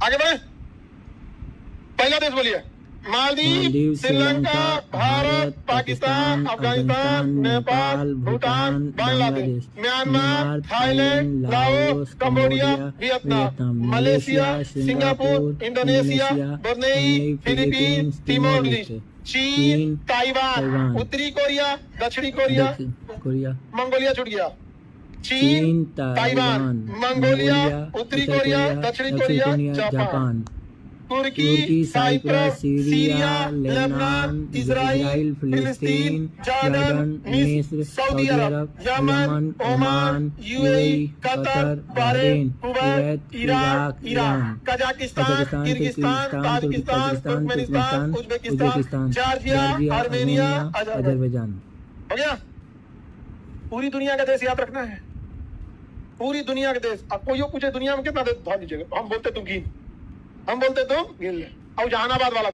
आगे बढ़े। पहला देश बोलिए। Maldives, Sri Lanka, Bharat, Pakistan, Afghanistan, Nepal, Bhutan, Bangladesh, Myanmar, Thailand, Laos, Cambodia, Vietnam, Malaysia, Singapore, Indonesia, Brunei, Philippines, Timor Leste, चीन, ताइवान, उत्तरी कोरिया, दक्षिणी कोरिया, मंगोलिया छूट गया। चीन, ताइवान, मंगोलिया, उत्तरी कोरिया, दक्षिणी कोरिया, जापान, तुर्की, साइप्रस, सीरिया, लेबनान, इजराइल, फिलिस्तीन, जॉर्डन, मिस्र, सऊदी अरब, यमन, Oman, UAE, Qatar, Bahrain, Kuwait, Iraq, Iran, Kazakhstan, Kyrgyzstan, Tajikistan, Turkmenistan, Uzbekistan, Georgia, Armenia, Azerbaijan. हो गया। पूरी दुनिया का देश याद रखना है, पूरी दुनिया के देश। अब कोई पूछे दुनिया में कितना देश ध्यान दीजिएगा, हम बोलते तुम गिन, हम बोलते तुम गिन ले। अब जहानाबाद वाला